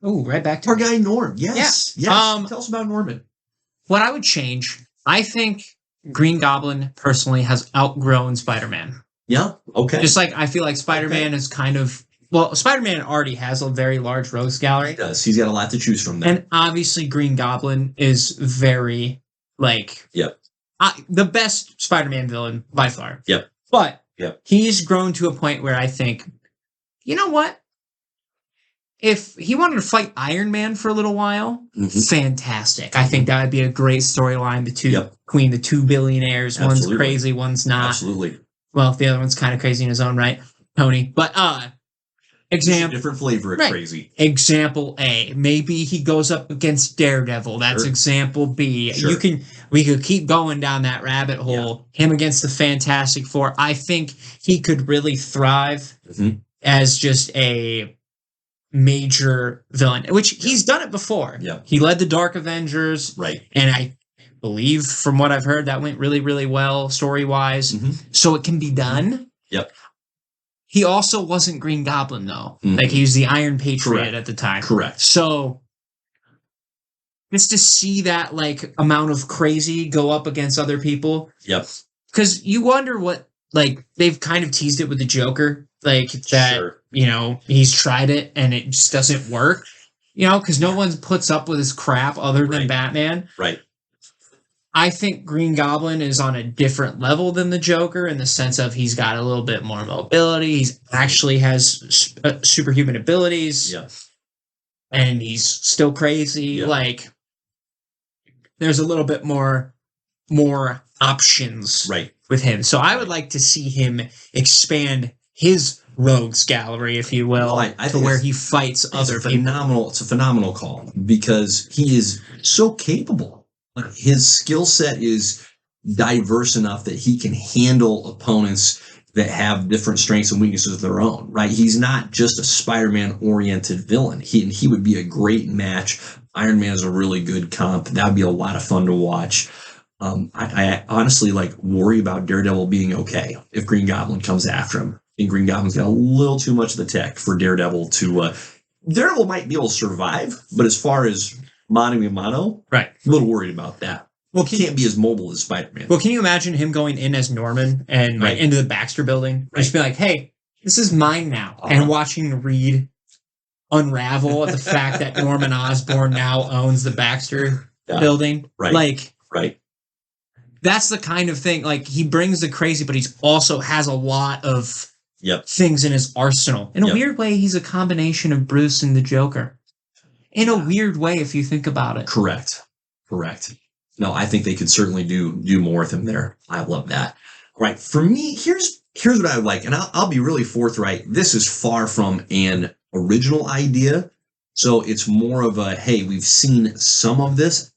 Oh, right back to our guy Norm. Yes. Yeah. Yes. Tell us about Norman. What I would change, I think Green Goblin personally has outgrown Spider-Man. Yeah. Okay. Just like I feel like Spider-Man is kind of, well, Spider-Man already has a very large rogues gallery. He does. He's got a lot to choose from there. And obviously Green Goblin is very, like, Yep. The best Spider-Man villain by far. Yep. But Yep. he's grown to a point where I think, you know what? If he wanted to fight Iron Man for a little while, fantastic. I think that would be a great storyline between the two billionaires. Absolutely. One's crazy, one's not. Absolutely. Well, the other one's kind of crazy in his own right, Tony. But example, different flavor of crazy. Example A, maybe he goes up against Daredevil. That's example B. Sure. We could keep going down that rabbit hole. Yeah. Him against the Fantastic Four. I think he could really thrive as just a major villain, which he's done it before. Yeah. He led the Dark Avengers. Right. And I believe, from what I've heard, that went really, really well story-wise. So it can be done. Yep. He also wasn't Green Goblin, though. Like, he was the Iron Patriot at the time. Correct. So just to see that, like, amount of crazy go up against other people. Yep. Because you wonder what, like, they've kind of teased it with the Joker. Like, that, you know, he's tried it and it just doesn't work. You know, because no one puts up with his crap other than Batman. Right. I think Green Goblin is on a different level than the Joker in the sense of he's got a little bit more mobility. He's actually has superhuman abilities. Yeah. And he's still crazy. Yeah. Like, there's a little bit more options with him. So I would like to see him expand his rogues gallery, if you will, to where he fights other people. It's a phenomenal call because he is so capable. Like, his skill set is diverse enough that he can handle opponents that have different strengths and weaknesses of their own, right? He's not just a Spider-Man oriented villain. He would be a great match. Iron Man is a really good comp. That would be a lot of fun to watch. I honestly worry about Daredevil being okay if Green Goblin comes after him. I think Green Goblin's got a little too much of the tech for Daredevil to. Daredevil might be able to survive, but as far as mano a mano, a little worried about that. Well, he can't be as mobile as Spider-Man. Well, can you imagine him going in as Norman and into the Baxter building? Just be like, hey, this is mine now. And watching Reed unravel at the fact that Norman Osborn now owns the Baxter building. Right. That's the kind of thing. Like, he brings the crazy, but he also has a lot of things in his arsenal. In a weird way, he's a combination of Bruce and the Joker. In a weird way, if you think about it. Correct. No, I think they could certainly do more with him there. I love that. All right. For me, here's what I would like, and I'll be really forthright. This is far from an original idea. So it's more of a, hey, we've seen some of this,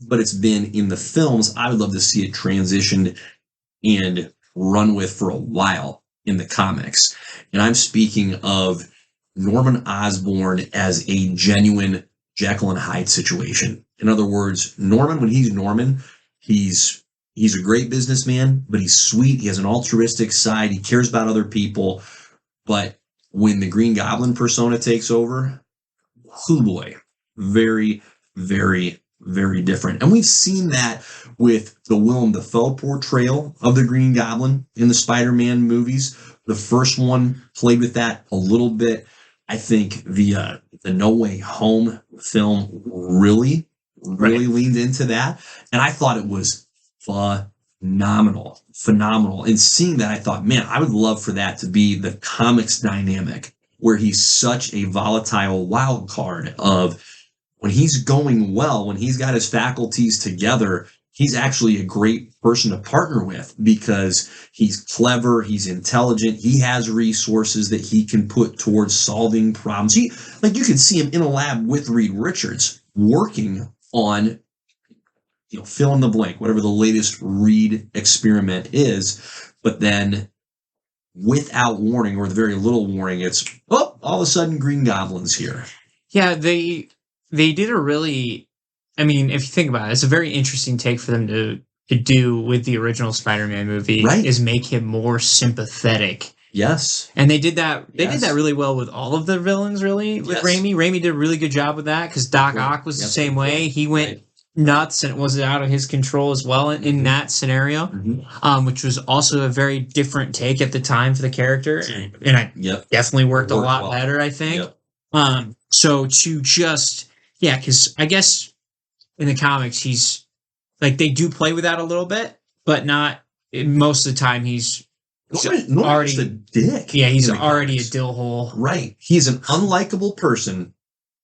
but it's been in the films. I would love to see it transitioned and run with for a while in the comics. And I'm speaking of Norman Osborn as a genuine Jekyll and Hyde situation. In other words, Norman, when he's Norman, he's a great businessman, but he's sweet. He has an altruistic side. He cares about other people. But when the Green Goblin persona takes over, oh boy, very, very, very different. And we've seen that with the Willem Dafoe portrayal of the Green Goblin in the Spider-Man movies. The first one played with that a little bit. I think the No Way Home film really leaned into that. And I thought it was phenomenal. And seeing that, I thought, man, I would love for that to be the comics dynamic where he's such a volatile wild card of when he's going well, when he's got his faculties together, he's actually a great person to partner with because he's clever, he's intelligent, he has resources that he can put towards solving problems. You could see him in a lab with Reed Richards working on, fill in the blank, whatever the latest Reed experiment is, but then without warning or with very little warning, it's, all of a sudden Green Goblin's here. Yeah, they did a really, I mean, if you think about it, it's a very interesting take for them to do with the original Spider-Man movie, is make him more sympathetic Yes. And they did that. They did that really well with all of the villains. Really, with Raimi. Raimi did a really good job with that because Doc Ock was the same way. He went nuts and it was out of his control as well in that scenario, which was also a very different take at the time for the character, and I definitely worked a lot better. I think. So to just because I guess in the comics he's like they do play with that a little bit, but not most of the time. He's already a dick. Yeah, he's already a dill hole. Right. He's an unlikable person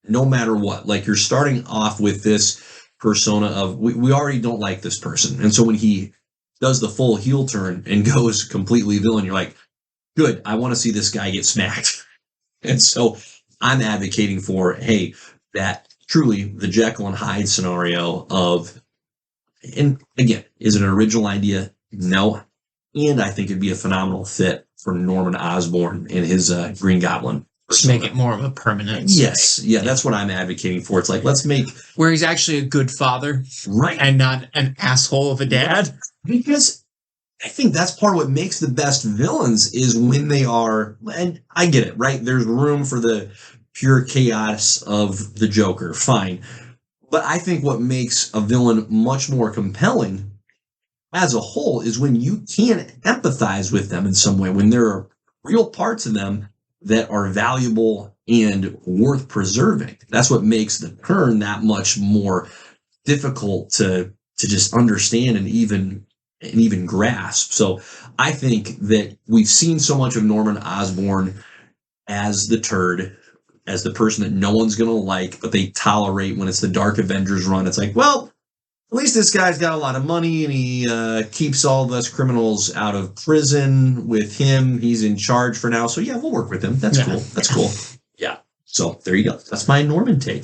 no matter what. Like you're starting off with this persona of we already don't like this person. And so when he does the full heel turn and goes completely villain, you're like, good, I want to see this guy get smacked. And so I'm advocating for, hey, that truly the Jekyll and Hyde scenario of, and again, is it an original idea? No. And I think it'd be a phenomenal fit for Norman Osborn and his Green Goblin. Just make it more of a permanent. Yes. Yeah, that's what I'm advocating for. It's like, let's make... Where he's actually a good father. Right. And not an asshole of a dad. Because I think that's part of what makes the best villains is when they are... And I get it, right? There's room for the pure chaos of the Joker. Fine. But I think what makes a villain much more compelling as a whole is when you can empathize with them in some way, when there are real parts of them that are valuable and worth preserving. That's what makes the turn that much more difficult to just understand and even grasp. So I think that we've seen so much of Norman Osborn as the turd, as the person that no one's going to like, but they tolerate when it's the Dark Avengers run. It's like, well, at least this guy's got a lot of money and he keeps all of us criminals out of prison with him. He's in charge for now. So, yeah, we'll work with him. That's cool. That's cool. Yeah. So there you go. That's my Norman take.